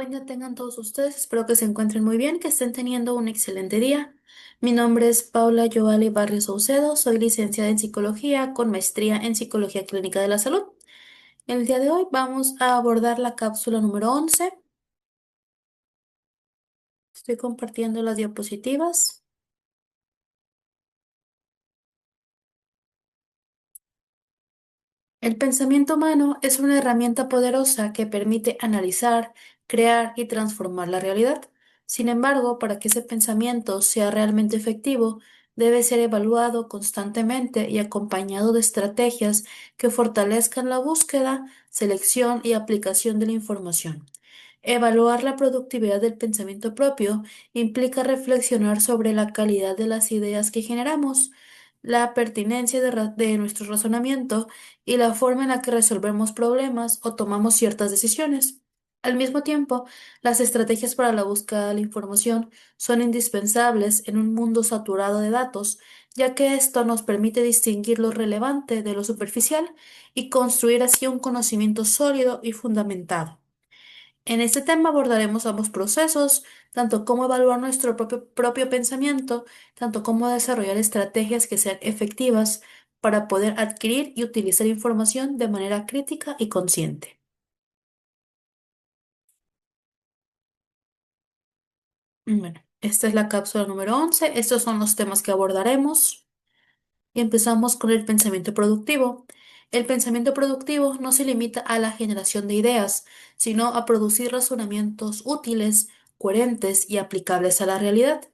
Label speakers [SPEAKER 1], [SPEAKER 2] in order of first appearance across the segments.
[SPEAKER 1] Buen día tengan todos ustedes. Espero que se encuentren muy bien, que estén teniendo un excelente día. Mi nombre es Paula Joali Barrios Saucedo. Soy licenciada en psicología con maestría en psicología clínica de la salud. El día de hoy vamos a abordar la cápsula número 11. Estoy compartiendo las diapositivas. El pensamiento humano es una herramienta poderosa que permite analizar, crear y transformar la realidad. Sin embargo, para que ese pensamiento sea realmente efectivo, debe ser evaluado constantemente y acompañado de estrategias que fortalezcan la búsqueda, selección y aplicación de la información. Evaluar la productividad del pensamiento propio implica reflexionar sobre la calidad de las ideas que generamos, la pertinencia de nuestro razonamiento y la forma en la que resolvemos problemas o tomamos ciertas decisiones. Al mismo tiempo, las estrategias para la búsqueda de la información son indispensables en un mundo saturado de datos, ya que esto nos permite distinguir lo relevante de lo superficial y construir así un conocimiento sólido y fundamentado. En este tema abordaremos ambos procesos, tanto cómo evaluar nuestro propio pensamiento, tanto cómo desarrollar estrategias que sean efectivas para poder adquirir y utilizar información de manera crítica y consciente. Bueno, esta es la cápsula número 11. Estos son los temas que abordaremos. Y empezamos con el pensamiento productivo. El pensamiento productivo no se limita a la generación de ideas, sino a producir razonamientos útiles, coherentes y aplicables a la realidad.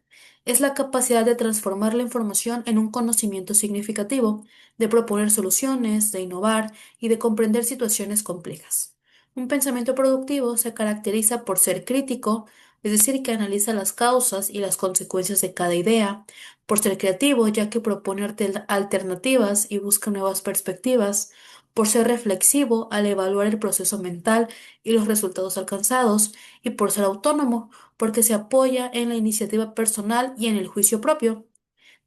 [SPEAKER 1] Es la capacidad de transformar la información en un conocimiento significativo, de proponer soluciones, de innovar y de comprender situaciones complejas. Un pensamiento productivo se caracteriza por ser crítico, es decir, que analiza las causas y las consecuencias de cada idea, por ser creativo, ya que propone alternativas y busca nuevas perspectivas, por ser reflexivo al evaluar el proceso mental y los resultados alcanzados, y por ser autónomo, porque se apoya en la iniciativa personal y en el juicio propio.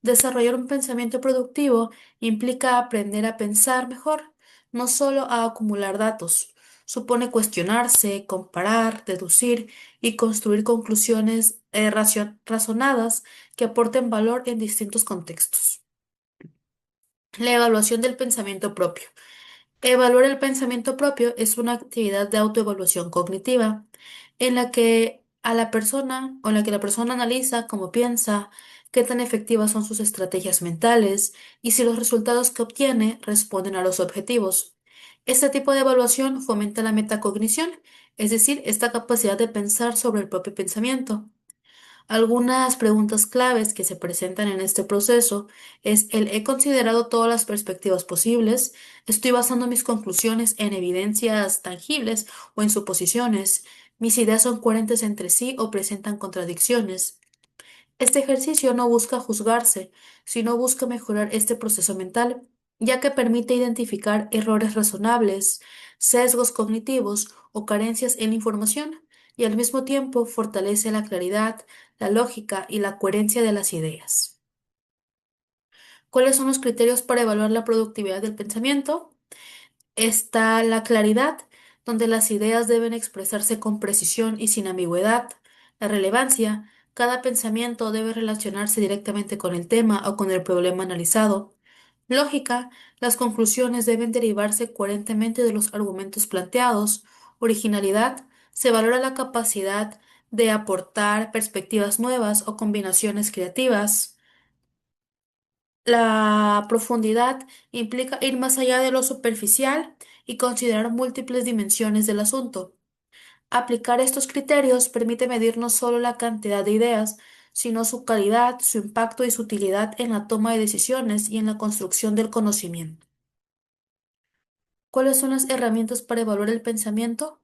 [SPEAKER 1] Desarrollar un pensamiento productivo implica aprender a pensar mejor, no solo a acumular datos. Supone cuestionarse, comparar, deducir y construir conclusiones razonadas que aporten valor en distintos contextos. La evaluación del pensamiento propio. Evaluar el pensamiento propio es una actividad de autoevaluación cognitiva en la que la persona analiza cómo piensa, qué tan efectivas son sus estrategias mentales y si los resultados que obtiene responden a los objetivos. Este tipo de evaluación fomenta la metacognición, es decir, esta capacidad de pensar sobre el propio pensamiento. Algunas preguntas claves que se presentan en este proceso es el ¿he considerado todas las perspectivas posibles? ¿Estoy basando mis conclusiones en evidencias tangibles o en suposiciones? ¿Mis ideas son coherentes entre sí o presentan contradicciones? Este ejercicio no busca juzgarse, sino busca mejorar este proceso mental, ya que permite identificar errores razonables, sesgos cognitivos o carencias en la información, y al mismo tiempo fortalece la claridad, la lógica y la coherencia de las ideas. ¿Cuáles son los criterios para evaluar la productividad del pensamiento? Está la claridad, donde las ideas deben expresarse con precisión y sin ambigüedad. La relevancia, cada pensamiento debe relacionarse directamente con el tema o con el problema analizado. Lógica, las conclusiones deben derivarse coherentemente de los argumentos planteados. Originalidad, se valora la capacidad de aportar perspectivas nuevas o combinaciones creativas. La profundidad implica ir más allá de lo superficial y considerar múltiples dimensiones del asunto. Aplicar estos criterios permite medir no solo la cantidad de ideas, sino su calidad, su impacto y su utilidad en la toma de decisiones y en la construcción del conocimiento. ¿Cuáles son las herramientas para evaluar el pensamiento?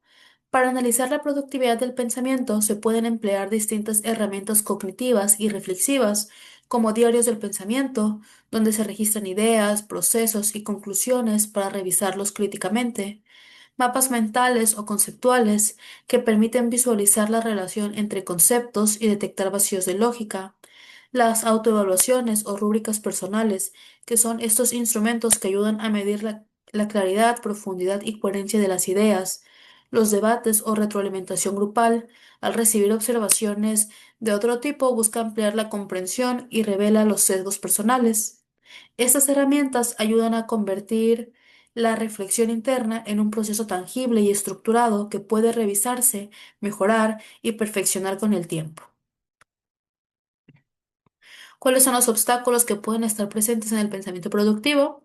[SPEAKER 1] Para analizar la productividad del pensamiento se pueden emplear distintas herramientas cognitivas y reflexivas, como diarios del pensamiento, donde se registran ideas, procesos y conclusiones para revisarlos críticamente, mapas mentales o conceptuales que permiten visualizar la relación entre conceptos y detectar vacíos de lógica, las autoevaluaciones o rúbricas personales, que son estos instrumentos que ayudan a medir la claridad, profundidad y coherencia de las ideas, los debates o retroalimentación grupal, al recibir observaciones de otro tipo, busca ampliar la comprensión y revela los sesgos personales. Estas herramientas ayudan a convertir la reflexión interna en un proceso tangible y estructurado que puede revisarse, mejorar y perfeccionar con el tiempo. ¿Cuáles son los obstáculos que pueden estar presentes en el pensamiento productivo?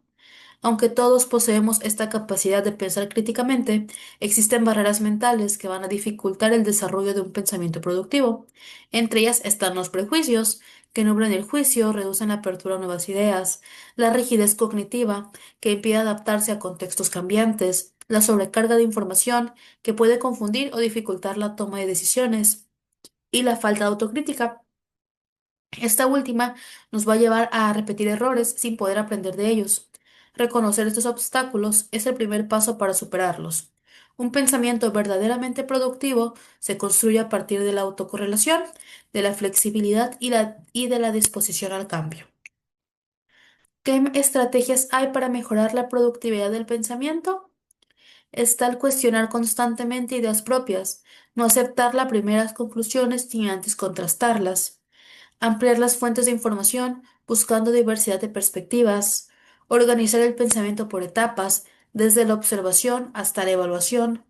[SPEAKER 1] Aunque todos poseemos esta capacidad de pensar críticamente, existen barreras mentales que van a dificultar el desarrollo de un pensamiento productivo. Entre ellas están los prejuicios, que nublan el juicio, reducen la apertura a nuevas ideas, la rigidez cognitiva, que impide adaptarse a contextos cambiantes, la sobrecarga de información, que puede confundir o dificultar la toma de decisiones, y la falta de autocrítica. Esta última nos va a llevar a repetir errores sin poder aprender de ellos. Reconocer estos obstáculos es el primer paso para superarlos. Un pensamiento verdaderamente productivo se construye a partir de la autocorrelación, de la flexibilidad y de la disposición al cambio. ¿Qué estrategias hay para mejorar la productividad del pensamiento? Está el cuestionar constantemente ideas propias, no aceptar las primeras conclusiones sin antes contrastarlas, ampliar las fuentes de información buscando diversidad de perspectivas, organizar el pensamiento por etapas, desde la observación hasta la evaluación,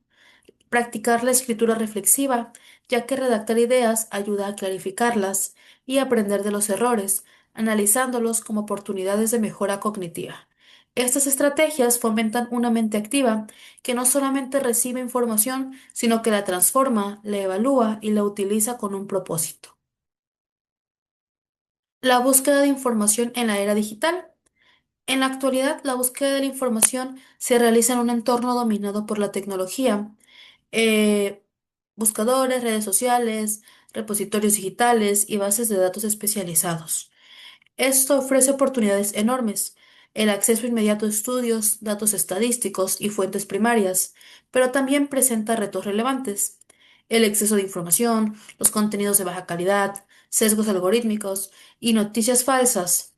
[SPEAKER 1] practicar la escritura reflexiva, ya que redactar ideas ayuda a clarificarlas y aprender de los errores, analizándolos como oportunidades de mejora cognitiva. Estas estrategias fomentan una mente activa que no solamente recibe información, sino que la transforma, la evalúa y la utiliza con un propósito. La búsqueda de información en la era digital. En la actualidad, la búsqueda de la información se realiza en un entorno dominado por la tecnología. Eh, Buscadores, redes sociales, repositorios digitales y bases de datos especializados. Esto ofrece oportunidades enormes, el acceso inmediato a estudios, datos estadísticos y fuentes primarias, pero también presenta retos relevantes. El exceso de información, los contenidos de baja calidad, sesgos algorítmicos y noticias falsas.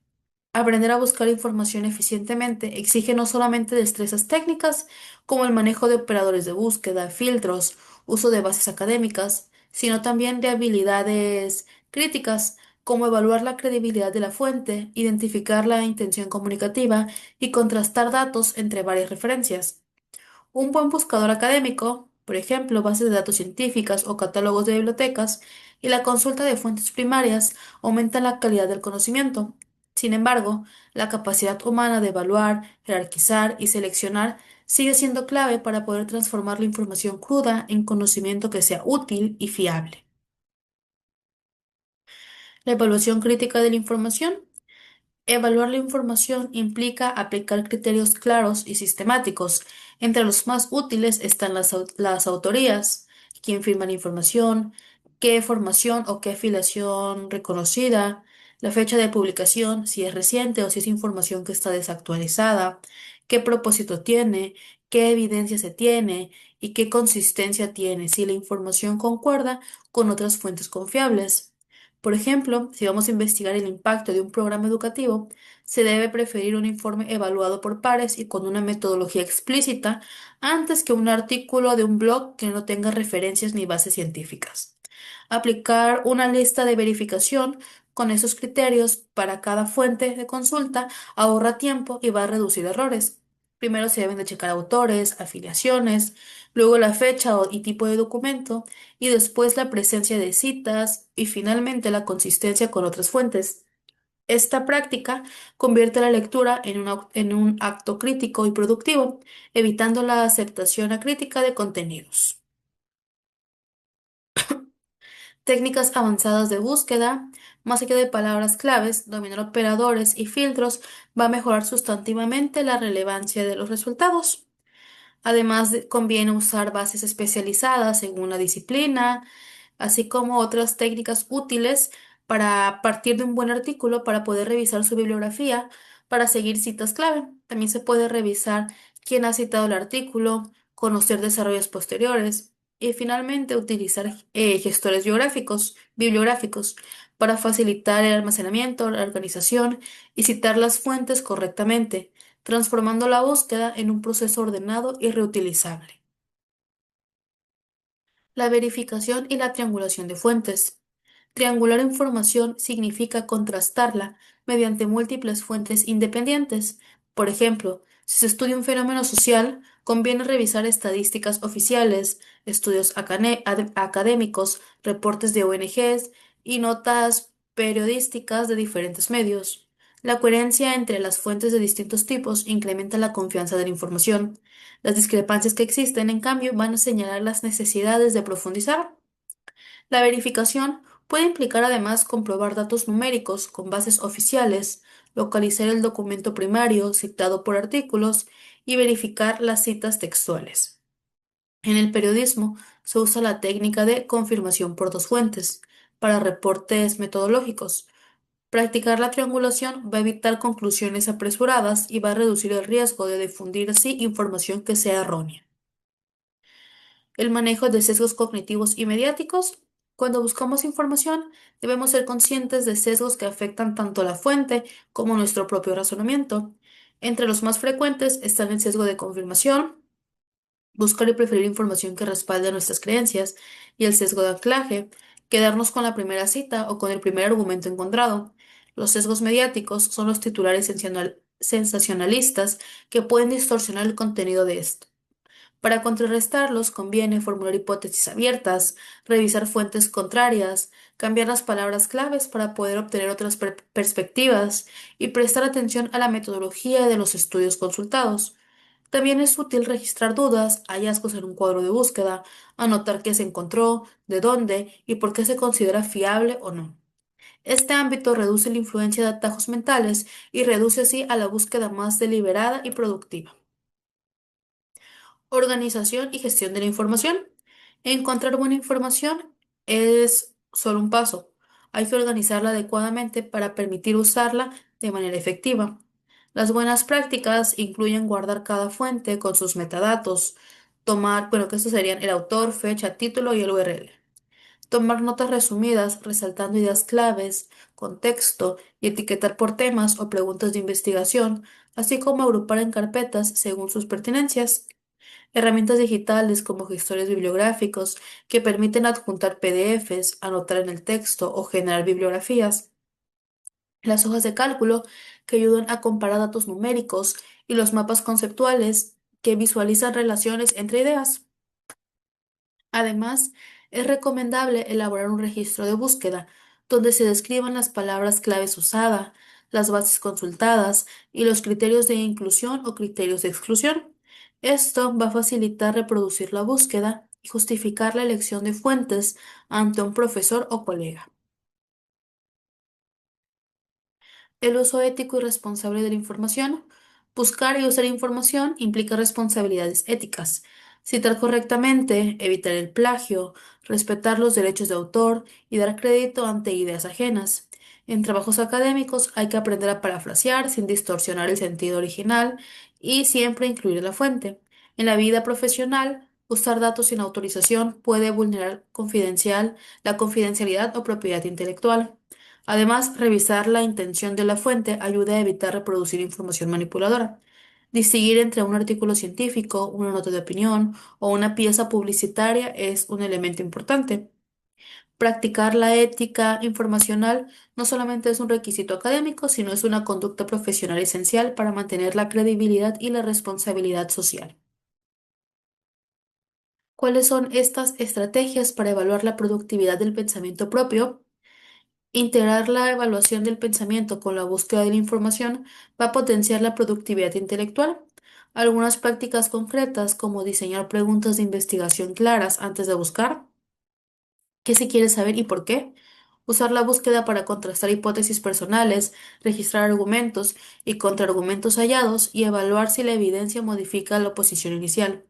[SPEAKER 1] Aprender a buscar información eficientemente exige no solamente destrezas técnicas, como el manejo de operadores de búsqueda, filtros, uso de bases académicas, sino también de habilidades críticas, como evaluar la credibilidad de la fuente, identificar la intención comunicativa y contrastar datos entre varias referencias. Un buen buscador académico, por ejemplo, bases de datos científicas o catálogos de bibliotecas, y la consulta de fuentes primarias aumentan la calidad del conocimiento. Sin embargo, la capacidad humana de evaluar, jerarquizar y seleccionar sigue siendo clave para poder transformar la información cruda en conocimiento que sea útil y fiable. La evaluación crítica de la información. Evaluar la información implica aplicar criterios claros y sistemáticos. Entre los más útiles están las autorías, quién firma la información, qué formación o qué afiliación reconocida, la fecha de publicación, si es reciente o si es información que está desactualizada, qué propósito tiene, qué evidencia se tiene y qué consistencia tiene, si la información concuerda con otras fuentes confiables. Por ejemplo, si vamos a investigar el impacto de un programa educativo, se debe preferir un informe evaluado por pares y con una metodología explícita antes que un artículo de un blog que no tenga referencias ni bases científicas. Aplicar una lista de verificación con esos criterios para cada fuente de consulta ahorra tiempo y va a reducir errores. Primero se deben de checar autores, afiliaciones, luego la fecha y tipo de documento, y después la presencia de citas y finalmente la consistencia con otras fuentes. Esta práctica convierte la lectura en un acto crítico y productivo, evitando la aceptación acrítica de contenidos. Técnicas avanzadas de búsqueda, más allá de palabras claves, dominar operadores y filtros va a mejorar sustantivamente la relevancia de los resultados. Además, conviene usar bases especializadas según la disciplina, así como otras técnicas útiles para partir de un buen artículo para poder revisar su bibliografía para seguir citas clave. También se puede revisar quién ha citado el artículo, conocer desarrollos posteriores y finalmente utilizar gestores bibliográficos para facilitar el almacenamiento, la organización y citar las fuentes correctamente, transformando la búsqueda en un proceso ordenado y reutilizable. La verificación y la triangulación de fuentes. Triangular información significa contrastarla mediante múltiples fuentes independientes. Por ejemplo, si se estudia un fenómeno social, conviene revisar estadísticas oficiales, estudios académicos, reportes de ONGs y notas periodísticas de diferentes medios. La coherencia entre las fuentes de distintos tipos incrementa la confianza de la información. Las discrepancias que existen, en cambio, van a señalar las necesidades de profundizar. La verificación puede implicar además comprobar datos numéricos con bases oficiales, localizar el documento primario citado por artículos y verificar las citas textuales. En el periodismo se usa la técnica de confirmación por dos fuentes para reportes metodológicos. Practicar la triangulación va a evitar conclusiones apresuradas y va a reducir el riesgo de difundir así información que sea errónea. El manejo de sesgos cognitivos y mediáticos. Cuando buscamos información, debemos ser conscientes de sesgos que afectan tanto a la fuente como nuestro propio razonamiento. Entre los más frecuentes están el sesgo de confirmación, buscar y preferir información que respalde nuestras creencias, y el sesgo de anclaje, quedarnos con la primera cita o con el primer argumento encontrado. Los sesgos mediáticos son los titulares sensacionalistas que pueden distorsionar el contenido de esto. Para contrarrestarlos, conviene formular hipótesis abiertas, revisar fuentes contrarias, cambiar las palabras claves para poder obtener otras perspectivas y prestar atención a la metodología de los estudios consultados. También es útil registrar dudas, hallazgos en un cuadro de búsqueda, anotar qué se encontró, de dónde y por qué se considera fiable o no. Este ámbito reduce la influencia de atajos mentales y reduce así a la búsqueda más deliberada y productiva. Organización y gestión de la información. Encontrar buena información es solo un paso. Hay que organizarla adecuadamente para permitir usarla de manera efectiva. Las buenas prácticas incluyen guardar cada fuente con sus metadatos, que estos serían el autor, fecha, título y el URL. Tomar notas resumidas, resaltando ideas claves, contexto y etiquetar por temas o preguntas de investigación, así como agrupar en carpetas según sus pertinencias. Herramientas digitales como gestores bibliográficos que permiten adjuntar PDFs, anotar en el texto o generar bibliografías. Las hojas de cálculo que ayudan a comparar datos numéricos y los mapas conceptuales que visualizan relaciones entre ideas. Además, es recomendable elaborar un registro de búsqueda donde se describan las palabras claves usadas, las bases consultadas y los criterios de inclusión o criterios de exclusión. Esto va a facilitar reproducir la búsqueda y justificar la elección de fuentes ante un profesor o colega. El uso ético y responsable de la información. Buscar y usar información implica responsabilidades éticas. Citar correctamente, evitar el plagio, respetar los derechos de autor y dar crédito ante ideas ajenas. En trabajos académicos hay que aprender a parafrasear sin distorsionar el sentido original y siempre incluir la fuente. En la vida profesional, usar datos sin autorización puede vulnerar la confidencialidad o propiedad intelectual. Además, revisar la intención de la fuente ayuda a evitar reproducir información manipuladora. Distinguir entre un artículo científico, una nota de opinión o una pieza publicitaria es un elemento importante. Practicar la ética informacional no solamente es un requisito académico, sino es una conducta profesional esencial para mantener la credibilidad y la responsabilidad social. ¿Cuáles son estas estrategias para evaluar la productividad del pensamiento propio? Integrar la evaluación del pensamiento con la búsqueda de la información va a potenciar la productividad intelectual. Algunas prácticas concretas, como diseñar preguntas de investigación claras antes de buscar, qué se quiere saber y por qué. Usar la búsqueda para contrastar hipótesis personales, registrar argumentos y contraargumentos hallados y evaluar si la evidencia modifica la posición inicial.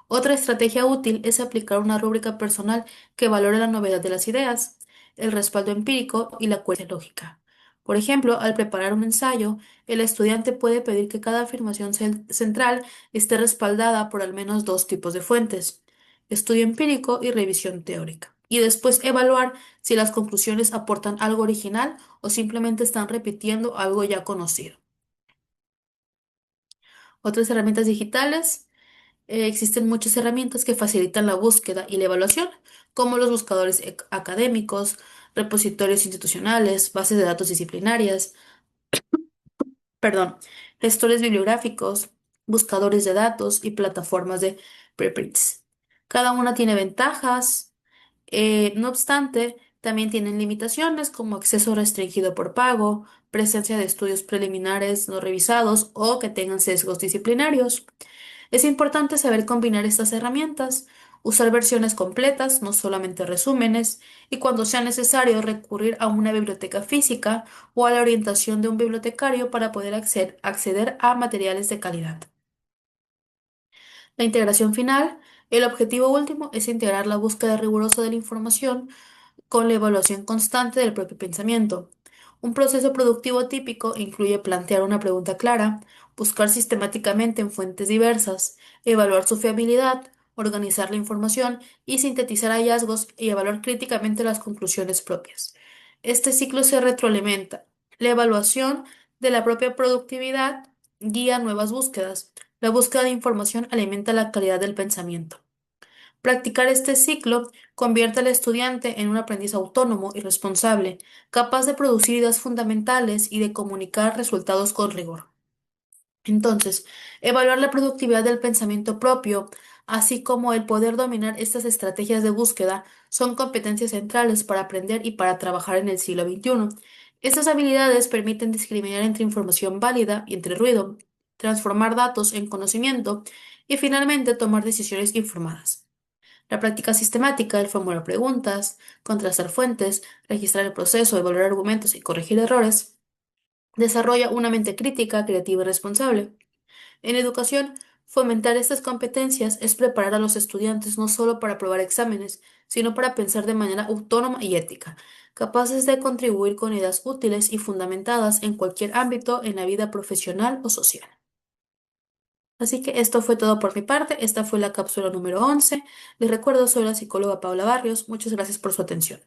[SPEAKER 1] Otra estrategia útil es aplicar una rúbrica personal que valore la novedad de las ideas, el respaldo empírico y la coherencia lógica. Por ejemplo, al preparar un ensayo, el estudiante puede pedir que cada afirmación central esté respaldada por al menos dos tipos de fuentes: estudio empírico y revisión teórica, y después evaluar si las conclusiones aportan algo original o simplemente están repitiendo algo ya conocido. Otras herramientas digitales. Existen muchas herramientas que facilitan la búsqueda y la evaluación, como los buscadores académicos, repositorios institucionales, bases de datos disciplinarias, perdón, gestores bibliográficos, buscadores de datos y plataformas de preprints. Cada una tiene ventajas, no obstante, también tienen limitaciones como acceso restringido por pago, presencia de estudios preliminares no revisados o que tengan sesgos disciplinarios. Es importante saber combinar estas herramientas, usar versiones completas, no solamente resúmenes, y cuando sea necesario recurrir a una biblioteca física o a la orientación de un bibliotecario para poder acceder a materiales de calidad. La integración final, el objetivo último es integrar la búsqueda rigurosa de la información con la evaluación constante del propio pensamiento. Un proceso productivo típico incluye plantear una pregunta clara, buscar sistemáticamente en fuentes diversas, evaluar su fiabilidad, organizar la información y sintetizar hallazgos y evaluar críticamente las conclusiones propias. Este ciclo se retroalimenta. La evaluación de la propia productividad guía nuevas búsquedas. La búsqueda de información alimenta la calidad del pensamiento. Practicar este ciclo convierte al estudiante en un aprendiz autónomo y responsable, capaz de producir ideas fundamentales y de comunicar resultados con rigor. Entonces, evaluar la productividad del pensamiento propio, así como el poder dominar estas estrategias de búsqueda, son competencias centrales para aprender y para trabajar en el siglo XXI. Estas habilidades permiten discriminar entre información válida y entre ruido, transformar datos en conocimiento y finalmente tomar decisiones informadas. La práctica sistemática, el formular preguntas, contrastar fuentes, registrar el proceso, evaluar argumentos y corregir errores, desarrolla una mente crítica, creativa y responsable. En educación, fomentar estas competencias es preparar a los estudiantes no solo para aprobar exámenes, sino para pensar de manera autónoma y ética, capaces de contribuir con ideas útiles y fundamentadas en cualquier ámbito en la vida profesional o social. Así que esto fue todo por mi parte. Esta fue la cápsula número 11. Les recuerdo, soy la psicóloga Paula Barrios. Muchas gracias por su atención.